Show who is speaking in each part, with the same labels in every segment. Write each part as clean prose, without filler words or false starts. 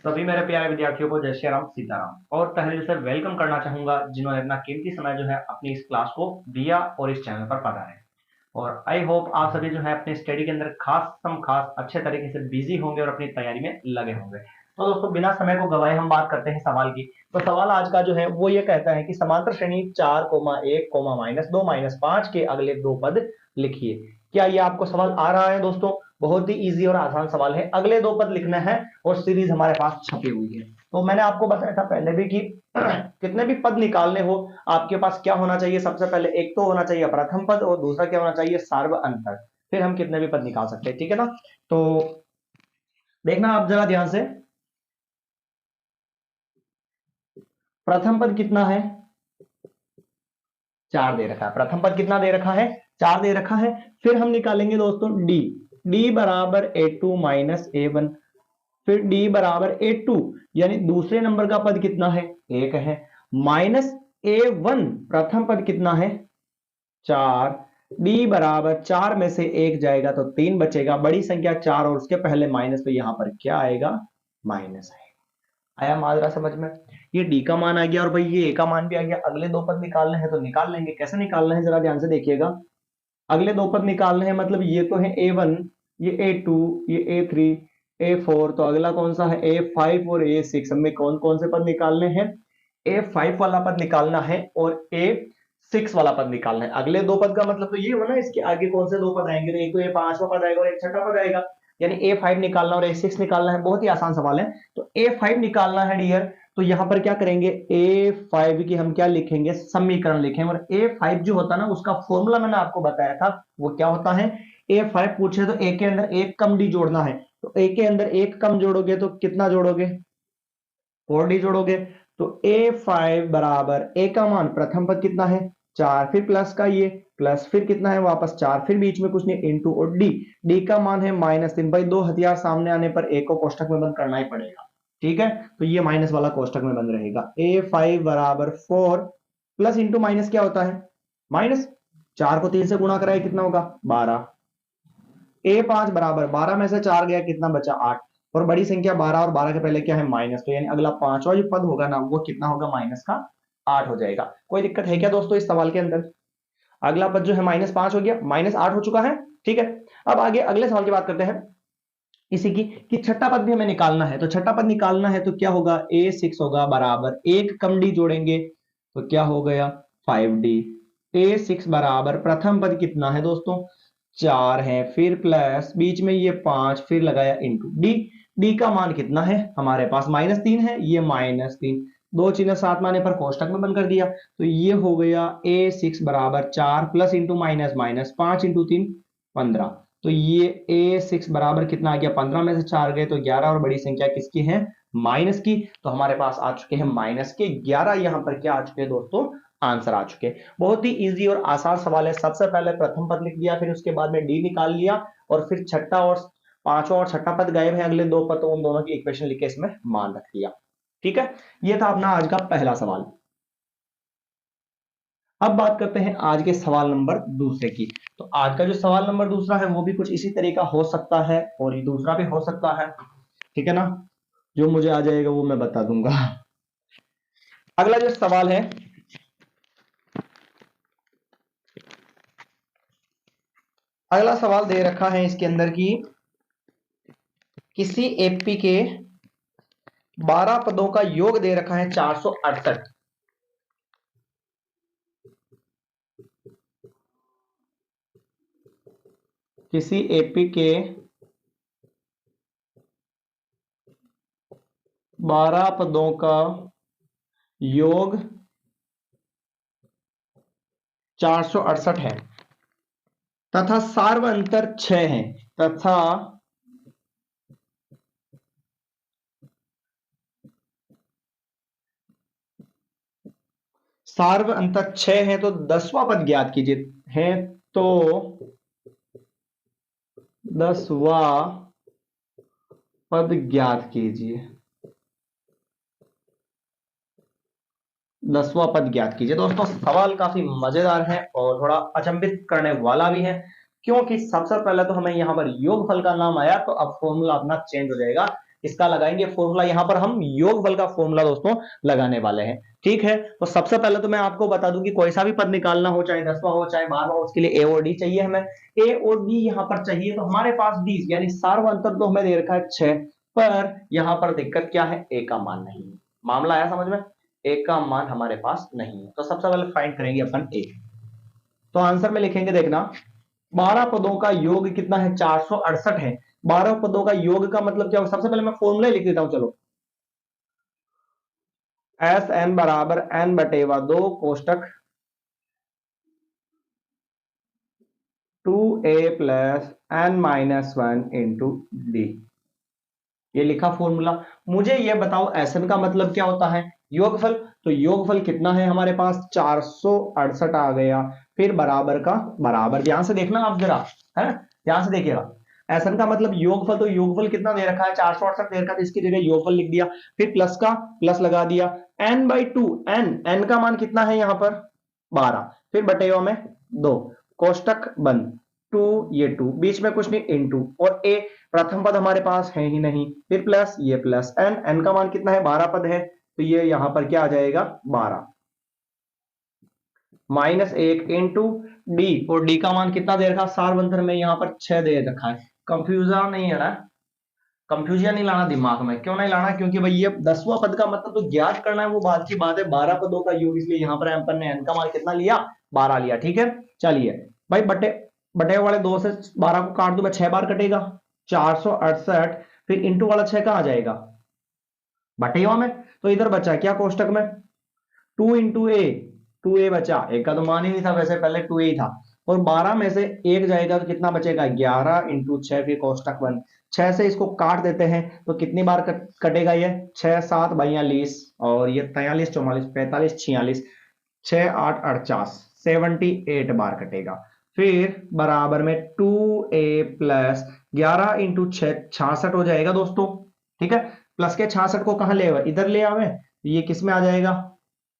Speaker 1: सभी मेरे प्यारे विद्यार्थियों को जय श्री राम सीताराम और तहे दिल से वेलकम करना चाहूंगा जिन्होंने अपना कीमती समय जो है अपनी इस क्लास को दिया और इस चैनल पर पधारे। और आई होप आप सभी जो है अपनी स्टडी के अंदर खास अच्छे तरीके से बिजी होंगे और अपनी तैयारी में लगे होंगे। तो दोस्तों बिना समय को गवाए हम बात करते हैं सवाल की। तो सवाल आज का जो है वो ये कहता है कि समांतर श्रेणी 4,1,-2-5 के अगले दो पद लिखिए। क्या ये आपको सवाल आ रहा है दोस्तों? बहुत ही इजी और आसान सवाल है। अगले दो पद लिखना है और सीरीज हमारे पास छपी हुई है। तो मैंने आपको बताया था पहले भी कि कितने भी पद निकालने हो आपके पास क्या होना चाहिए, सबसे पहले एक तो होना चाहिए प्रथम पद और दूसरा क्या होना चाहिए, सार्व अंतर। फिर हम कितने भी पद निकाल सकते हैं, ठीक है ना। तो देखना आप जरा ध्यान से, प्रथम पद कितना है, 4 दे रखा है। प्रथम पद कितना दे रखा है, 4 दे रखा है। फिर हम निकालेंगे दोस्तों डी, डी बराबर a2 माइनस a1। फिर d बराबर a2 यानी दूसरे नंबर का पद कितना है, 1 है, माइनस a1 प्रथम पद कितना है, 4। d बराबर 4 में से 1 जाएगा तो 3 बचेगा, बड़ी संख्या 4 और उसके पहले माइनस, तो यहां पर क्या आएगा, माइनस आएगा। आया माजरा समझ में? ये d का मान आ गया और भाई ये a का मान भी आ गया। अगले दो पद निकालने हैं तो निकाल लेंगे। कैसे निकालना है जरा ध्यान से देखिएगा। अगले दो पद निकालने हैं, मतलब ये तो है a1, ये a2, ये a3, a4, तो अगला कौन सा है, a5 और a6। हमें कौन कौन से पद निकालने हैं, a5 वाला पद निकालना है और a6 वाला पद निकालना है। अगले दो पद का मतलब तो ये हुआ ना, इसके आगे कौन से दो पद आएंगे, तो एक तो ये पांचवा पद आएगा और एक छठा पद आएगा, यानी a5 निकालना और a6 निकालना है। बहुत ही आसान सवाल है। तो a5 निकालना है डियर, तो यहां पर क्या करेंगे, a5 की हम क्या लिखेंगे, समीकरण लिखेंगे। और a5 जो होता है ना, उसका फॉर्मूला मैंने आपको बताया था, वो क्या होता है, a5 पूछे तो a के अंदर एक कम डी जोड़ना है। तो a के अंदर एक कम जोड़ोगे तो कितना जोड़ोगे, 4d जोड़ोगे। तो a5 बराबर a का मान प्रथम पद कितना है, 4, फिर प्लस का ये प्लस, फिर कितना है वापस 4, फिर बीच में कुछ नहीं, इंटू, और d का मान है -3। भाई दो हथियार सामने आने पर a को कोष्टक में बंद करना ही पड़ेगा, ठीक है। तो ये माइनस वाला कोष्टक में बंद रहेगा। a5 बराबर 4 प्लस इंटू माइनस क्या होता है, माइनस, 4 को 3 से गुणा कराए कितना होगा, 12। a5 बराबर 12 में से 4 गया, कितना बचा, 8। और बड़ी संख्या 12 और 12 के पहले क्या है, माइनस, तो यानी अगला पांचवा जो पद होगा ना वो कितना होगा, माइनस का 8 हो जाएगा। कोई दिक्कत है क्या दोस्तों इस सवाल के अंदर? अगला पद जो है -5 हो गया, -8 हो चुका है, ठीक है। अब आगे अगले सवाल की बात करते हैं इसी की, कि छठा पद भी हमें निकालना है। तो छठा पद निकालना है तो क्या होगा, a6 होगा बराबर एक कम डी जोड़ेंगे तो क्या हो गया, 5d। a6 बराबर प्रथम पद कितना है दोस्तों, 4 है, फिर प्लस बीच में ये 5, फिर लगाया इंटू डी। डी का मान कितना है हमारे पास, -3 है, ये -3, दो चिन्ह साथ में आने पर कोष्टक में बंद कर दिया। तो ये हो गया a6 बराबर 4 plus into minus minus 5 into 3 15। तो ये a6 बराबर कितना आ गया, 15 में से 4 गए तो 11, और बड़ी संख्या किसकी है, माइनस की। तो हमारे पास आ चुके हैं माइनस के 11। यहां पर क्या आ चुके हैं दोस्तों, आंसर आ चुके। बहुत ही इजी और आसान सवाल है। सबसे पहले प्रथम पद लिख दिया, फिर उसके बाद में डी निकाल लिया, और फिर छठा और पांचवा और छठा पद गायब है, अगले दो पद तो उन दोनों की इक्वेशन लिख के इसमें मान रख दिया, ठीक है। ये था अपना आज का पहला सवाल। अब बात करते हैं आज के सवाल नंबर दूसरे की। तो आज का जो सवाल नंबर दूसरा है वो भी कुछ इसी तरीका हो सकता है और ये दूसरा भी हो सकता है, ठीक है ना। जो मुझे आ जाएगा वो मैं बता दूंगा। अगला जो सवाल है, अगला सवाल दे रखा है इसके अंदर की, किसी एपी के 12 पदों का योग दे रखा है 468। किसी एपी के 12 पदों का योग 468 है तथा सार्व अंतर 6 है, तथा सार्व अंतर 6 है, तो 10वां पद ज्ञात कीजिए। है तो 10वां पद ज्ञात कीजिए। 10वां पद ज्ञात कीजिए। दोस्तों सवाल काफी मजेदार है और थोड़ा अचंभित करने वाला भी है, क्योंकि सबसे पहले तो हमें यहां पर योगफल का नाम आया, तो अब फॉर्मूला अपना चेंज हो जाएगा। इसका लगाएंगे फॉर्मूला। यहां पर हम योगफल का फॉर्मूला दोस्तों लगाने वाले हैं। ठीक है, तो सबसे पहले तो मैं आपको बता दूं कि कोई सा भी पद निकालना हो, चाहे 10वां हो चाहे 12वां हो, उसके लिए ए और डी चाहिए हमें। ए और डी यहां पर चाहिए, तो हमारे पास डी यानी सार्वंतर तो हमें दे रखा है 6, पर यहां पर दिक्कत क्या है, ए का मान नहीं है। मामला आया समझ में, ए का मान हमारे पास नहीं है, तो सबसे पहले फाइंड करेंगे अपन ए। तो आंसर में लिखेंगे, देखना 12 पदों का योग कितना है, 468 है। 12 पदों का योग का मतलब क्या होगा, सबसे पहले मैं फॉर्मूला लिख देता हूं, चलो। एस एन बराबर एन बटेवा 2 कोष्टक 2a plus N minus 1 into D, ये लिखा फॉर्मूला। मुझे ये बताओ एसएन का मतलब क्या होता है, योगफल। तो योगफल कितना है हमारे पास, 468 आ गया। फिर बराबर का बराबर, ध्यान से देखना आप जरा, है ना, ध्यान से देखिएगा। एसएन का मतलब योगफल, तो योगफल कितना दे रखा है, 468 दे रखा है, तो इसकी जगह योगफल लिख दिया। फिर प्लस का प्लस लगा दिया, n/2, एन का मान कितना है यहां पर 12, फिर बटेवा में 2, कोष्टक बंद, 2 ये 2 बीच में कुछ नहीं, इनटू, और ए प्रथम पद हमारे पास है ही नहीं, फिर प्लस ये प्लस एन का मान कितना है, 12 पद है, तो ये यहां पर क्या आ जाएगा 12 माइनस 1 इंटू डी, और डी का मान कितना दे रखा, सारवंतर में यहां पर 6 दे रखा है। कंफ्यूजन नहीं है ना, कंफ्यूजन नहीं लाना दिमाग में, क्यों नहीं लाना, क्योंकि भाई ये 10वां पद का मतलब तो ज्ञात करना है, वो बात की बात है। 12 पदों का योग, इसलिए यहां पर एम्पर ने एन का मान कितना लिया, 12 लिया। ठीक है, चलिए भाई, बटे बटे वाले 2 से 12 को काट दो, 6 बार कटेगा, 468, फिर इंटू वाला 6 का आ जाएगा बटेवा में, तो इधर बचा क्या कोष्टक में, 2 इंटू ए, 2a बचा, एक का तो मान ही नहीं था वैसे, पहले 2a ही था, और 12 में से एक जाएगा तो कितना बचेगा, 11 इंटू 6, फिर कोष्टक बंद। 6 से इसको काट देते हैं तो कितनी बार कटेगा ये, 6 7 42, और ये 43 44 45 46, 6 8 48, 78 बार कटेगा। फिर बराबर में 2a प्लस 11 इंटू 6 66 हो जाएगा दोस्तों। ठीक है, प्लस के 66 को कहां ले आवे, इधर ले आवे, ये किस में आ जाएगा,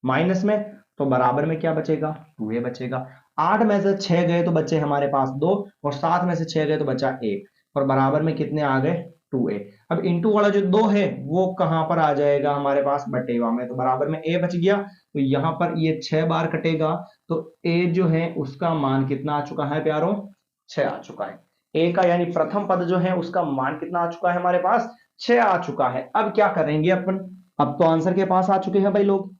Speaker 1: माइनस में, तो बराबर में क्या बचेगा, 2a बचेगा। 8 में से 6 गए तो बचे हमारे पास 2, और 7 में से 6 गए तो बचा 1, और बराबर में कितने आ गए, 2a। अब इंटू वाला जो 2 है वो कहां पर आ जाएगा हमारे पास, बटेवा में, तो बराबर में a बच गया। तो यहां पर ये 6 बार कटेगा, तो a जो है उसका मान कितना आ चुका है प्यारों, 6 आ चुका है। a का यानी प्रथम पद जो है उसका मान कितना आ चुका है हमारे पास, 6 आ चुका है। अब क्या करेंगे अपन, अब तो आंसर के पास आ चुके हैं भाई लोग।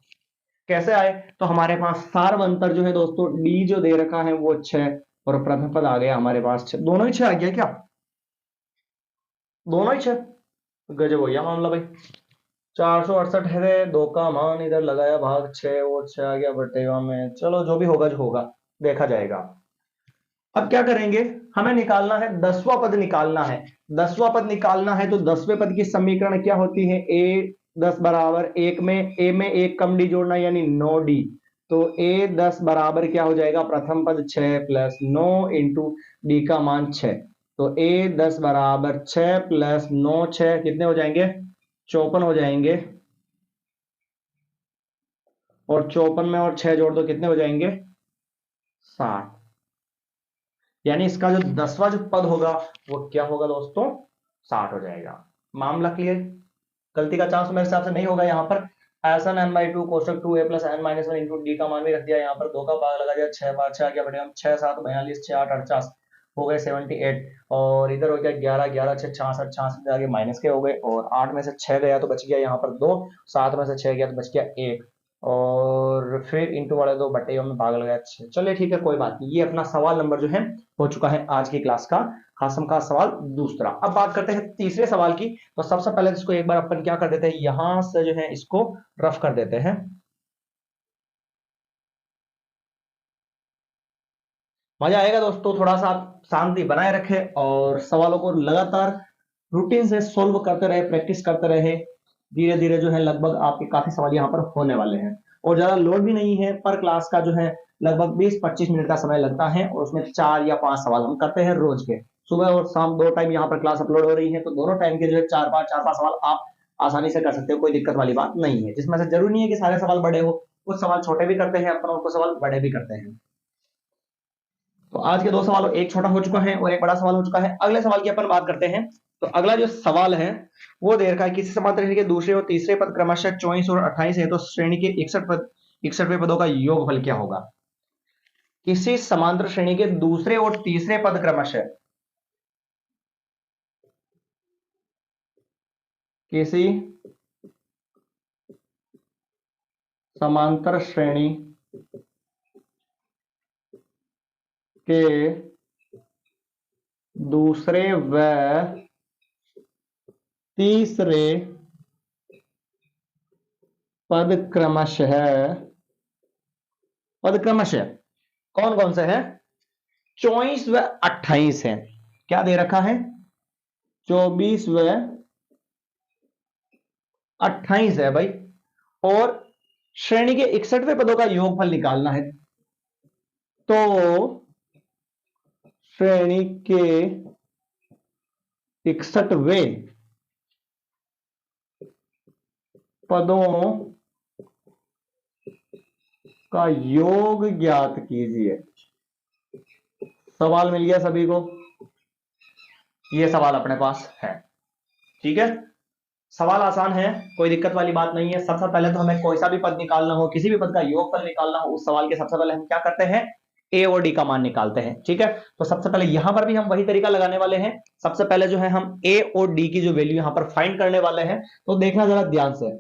Speaker 1: कैसे आए, तो हमारे पास सार्वंतर जो है दोस्तों, डी जो दे रखा है वो 6, और प्रथम पद आ गया हमारे पास 6, दोनों ही 6 आ गया क्या, दोनों ही 6, गजब हो गया मामला भाई। 468 है, 2 का मान इधर लगाया, भाग 6, वो 6 आ गया बटेवा में। चलो जो भी होगा जो होगा, देखा जाएगा। अब क्या करेंगे, हमें निकालना है 10वां पद निकालना है। 10वां पद निकालना है, तो 10वें पद की समीकरण क्या होती है, a 10 बराबर 1 में a में 1 कम डी जोड़ना यानी 9d, तो a 10 बराबर क्या हो जाएगा, प्रथम पद 6 प्लस 9 इंटू डी का मान 6, तो a 10 बराबर 6 प्लस 9 6 कितने हो जाएंगे, 54 हो जाएंगे, और 54 में और 6 जोड़ दो कितने हो जाएंगे, 60। यानी इसका जो 10वां जो पद होगा वो क्या होगा दोस्तों, 60 हो जाएगा। मामला क्लियर, गलती का चांस मेरे हिसाब से नहीं होगा यहाँ पर। एसन n/2 कोष्टक 2a plus n minus 1 into D का मान भी रख दिया, यहाँ पर 2 का भाग लगा दिया, 6 बार 6 आ गया बटेगा, 6 7 42, 6 8 48 हो गए 78, और इधर हो गया 11 11 6 66 66 आगे माइनस के हो गए, और 8 में से 6 गया तो बच गया यहाँ पर 2, 7 में से 6 गया तो बच गया 1, और फिर इंटू वाले 2 बटे में भाग लगाया 6। चलिए ठीक है, कोई बात नहीं, ये अपना सवाल नंबर जो है हो चुका है आज की क्लास का खासम का सवाल दूसरा। अब बात करते हैं तीसरे सवाल की। तो सबसे पहले इसको एक बार अपन क्या कर देते हैं, यहां से जो है इसको रफ कर देते हैं। मजा आएगा दोस्तों, थोड़ा सा शांति बनाए रखें और सवालों को लगातार रूटीन से सोल्व करते रहे, प्रैक्टिस करते रहे। धीरे धीरे जो है लगभग आपके काफी सवाल यहाँ पर होने वाले हैं, और ज्यादा लोड भी नहीं है। पर क्लास का जो है लगभग 20-25 मिनट का समय लगता है, और उसमें 4 या 5 सवाल हम करते हैं रोज के, सुबह और शाम 2 टाइम यहाँ पर क्लास अपलोड हो रही है, तो दोनों टाइम के जो है 4-5 सवाल आप आसानी से कर सकते हो, कोई दिक्कत वाली बात नहीं है। जिसमें से जरूरी नहीं है कि सारे सवाल बड़े हो, कुछ सवाल छोटे भी करते हैं अपन, और कुछ सवाल बड़े भी करते हैं। तो आज के 2 सवालों, एक छोटा हो चुका है और एक बड़ा सवाल हो चुका है। अगले सवाल की अपन बात करते हैं। तो अगला जो सवाल है वो दे रखा है किसी समांतर श्रेणी के दूसरे और तीसरे पद क्रमशः 24 और 28 है, तो श्रेणी के 61वें पदों का योगफल क्या होगा। किसी समांतर श्रेणी के दूसरे और तीसरे पद क्रमशः, किसी समांतर श्रेणी के दूसरे व तीसरे पद क्रमशः कौन कौन से हैं, 24 व 28 है। क्या दे रखा है, 24 व 28 है भाई, और श्रेणी के 61वें पदों का योगफल निकालना है। तो श्रेणी के 61वें पदों का योग ज्ञात कीजिए। सवाल मिल गया सभी को, ये सवाल अपने पास है। ठीक है, सवाल आसान है, कोई दिक्कत वाली बात नहीं है। सबसे पहले तो हमें कोई सा भी पद निकालना हो, किसी भी पद का योगफल निकालना हो, उस सवाल के सबसे पहले हम क्या करते हैं, ए और डी का मान निकालते हैं। ठीक है, तो सबसे पहले यहां पर भी हम वही तरीका लगाने वाले हैं। सबसे पहले जो है हम ए और डी की जो वैल्यू यहां पर फाइंड करने वाले हैं। तो देखना जरा ध्यान से,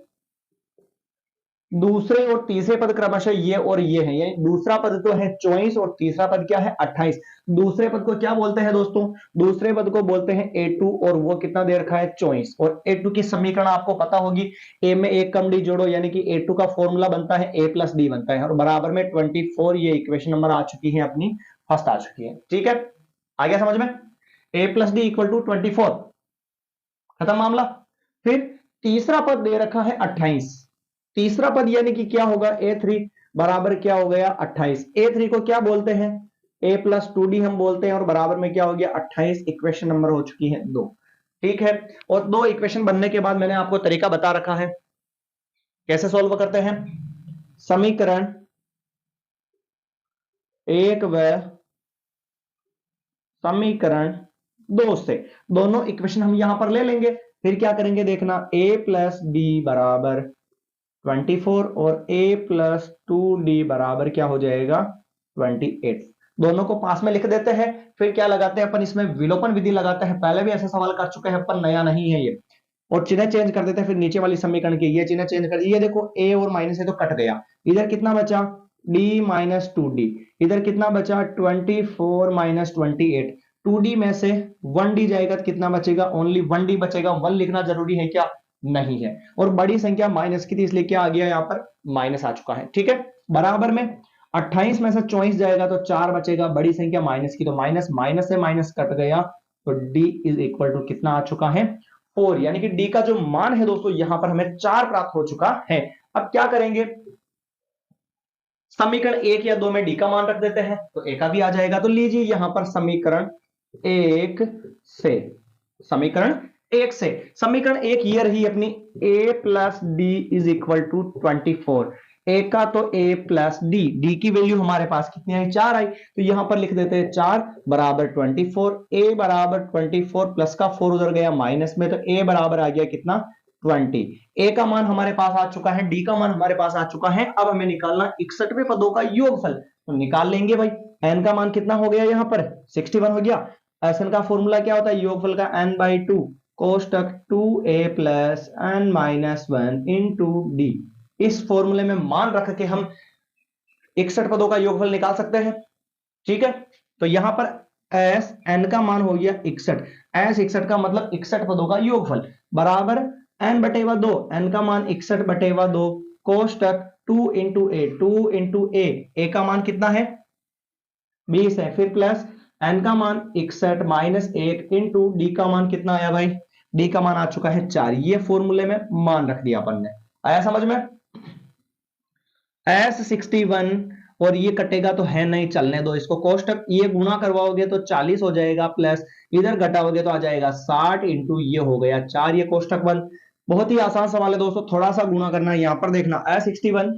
Speaker 1: दूसरे और तीसरे पद क्रमशः ये और ये है, यानी दूसरा पद तो है 24 और तीसरा पद क्या है 28। दूसरे पद को क्या बोलते हैं दोस्तों, दूसरे पद को बोलते हैं A2, और वो कितना दे रखा है 24। और A2 की समीकरण आपको पता होगी, A में एक कम डी जोड़ो, यानी कि A2 का फॉर्मूला बनता है A प्लस डी बनता है, और बराबर में 24। ये इक्वेशन नंबर आ चुकी है अपनी, फर्स्ट आ चुकी है। ठीक है, आ गया समझ में, A plus D equal to 24, खत्म मामला। फिर तीसरा पद दे रखा है 28, तीसरा पद यानी कि क्या होगा, A3 बराबर क्या हो गया 28। A3 को क्या बोलते हैं, A प्लस 2D हम बोलते हैं, और बराबर में क्या हो गया 28। इक्वेशन नंबर हो चुकी है 2। ठीक है, और 2 इक्वेशन बनने के बाद मैंने आपको तरीका बता रखा है कैसे सॉल्व करते हैं। समीकरण 1 व समीकरण 2 से दोनों इक्वेशन हम यहां पर ले लेंगे। फिर क्या करेंगे देखना, A प्लस डी बराबर 24 और A प्लस 2D बराबर क्या हो जाएगा 28। दोनों को पास में लिख देते हैं। फिर क्या लगाते हैं अपन, इसमें विलोपन विधि लगाते हैं। पहले भी ऐसा सवाल कर चुके हैं अपन, नया नहीं है ये। और चिन्ह चेंज कर देते हैं, फिर नीचे वाली समीकरण की ये चिन्ह चेंज कर, ये देखो A और माइनस है तो कट गया, इधर कितना बचा D माइनस 2D, इधर कितना बचा 24 माइनस 28। 2D में से 1D जाएगा तो कितना बचेगा, ओनली 1D बचेगा। 1 लिखना जरूरी है क्या, नहीं है। और बड़ी संख्या माइनस की थी इसलिए क्या आ गया, यहां पर माइनस आ चुका है। ठीक है, बराबर में 28 में से 24 जाएगा तो 4 बचेगा, बड़ी संख्या माइनस की, तो माइनस माइनस से माइनस कट गया, तो d इज इक्वल टू कितना आ चुका है 4। यानी कि d का जो मान है दोस्तों यहां पर हमें 4 प्राप्त हो चुका है। अब क्या करेंगे, समीकरण 1 या 2 में d का मान रख देते हैं तो a का भी आ जाएगा। तो लीजिए यहां पर समीकरण 1 से, समीकरण 1 से, समीकरण 1 ये रही अपनी, a plus D is equal to 24। a का तो a प्लस डी, डी की वैल्यू हमारे पास कितनी आई 4 आई, तो यहां पर लिख देते हैं 4 बराबर 24। a बराबर 24 प्लस का 4 उधर गया माइनस में, तो a बराबर आ गया कितना 20। a का मान हमारे पास आ चुका है, d का मान हमारे पास आ चुका है। अब हमें निकालना 61वें पदों का योगफल, तो निकाल लेंगे भाई। n का मान कितना हो गया, यहां पर 61 हो गया। एन का फॉर्मूला क्या होता है, योगफल का n/2 कोष्टक 2a plus n minus 1 into D. इस फॉर्मूले में मान रख के हम 61 पदों का योगफल निकाल सकते हैं। ठीक है, तो यहां पर s n का मान हो गया 61, s 61 का मतलब 61 पदों का योगफल बराबर n/2, n का मान 61/2 कोष्टक 2 इंटू ए, 2 इंटू ए का मान कितना है 20 है, फिर प्लस n का मान 61 माइनस 1 इंटू डी का मान कितना आया भाई, डी का मान आ चुका है 4। ये फॉर्मूले में मान रख दिया अपन ने, आया समझ में। S61 और ये कटेगा तो है नहीं, चलने दो इसको। कोष्टक ये गुणा करवाओगे तो 40 हो जाएगा, प्लस इधर घटाओगे तो आ जाएगा 60 इंटू ये हो गया 4, ये कोष्टक बंद। बहुत ही आसान सवाल है दोस्तों, थोड़ा सा गुणा करना है। यहां पर देखना S61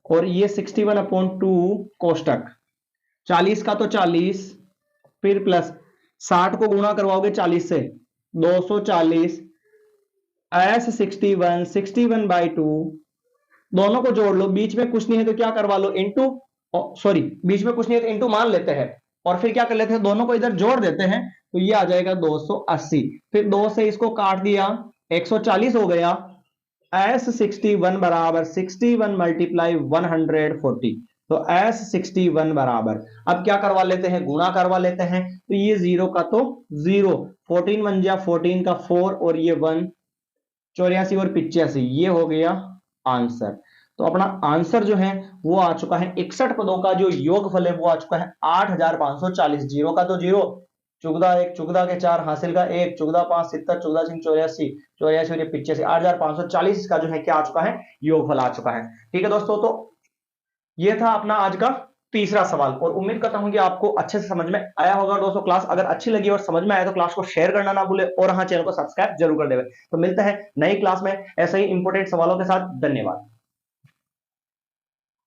Speaker 1: और ये 61/2 कोष्टक 40 का तो 40, फिर प्लस 60 को गुणा करवाओगे 40 से, 240 s 61, 61/2, दोनों को जोड़ लो, बीच में कुछ नहीं है तो क्या करवा लो, इंटू, सॉरी बीच में कुछ नहीं है तो इंटू मान लेते हैं, और फिर क्या कर लेते हैं, दोनों को इधर जोड़ देते हैं, तो ये आ जाएगा 280। फिर 2 से इसको काट दिया, 140 हो गया, s 61 बराबर 61 मल्टीप्लाई 140, तो s 61 बराबर, अब क्या करवा लेते हैं, गुणा करवा लेते हैं, तो ये 0 का तो 0, 14 1 जा 14 का 4 और ये 1, 84 और 85, ये हो गया आंसर। तो अपना आंसर जो है वो आ चुका है 61 पदों का जो योगफल है वो आ चुका है 8540। जीरो का तो जीरो, चुगदा एक, चुगदा के 4, हासिल का 1, चुगदा 5 70, चुगदा 6 84, 84 और 85, 8540 का जो है क्या आ चुका है, योगफल आ चुका है। ठीक है दोस्तों, तो ये था अपना आज का तीसरा सवाल, और उम्मीद करता हूं कि आपको अच्छे से समझ में आया होगा दोस्तों। क्लास अगर अच्छी लगी और समझ में आया तो क्लास को शेयर करना ना भूले, और हाँ चैनल को सब्सक्राइब जरूर कर देवे। तो मिलते हैं नई क्लास में ऐसे ही इंपोर्टेंट सवालों के साथ। धन्यवाद।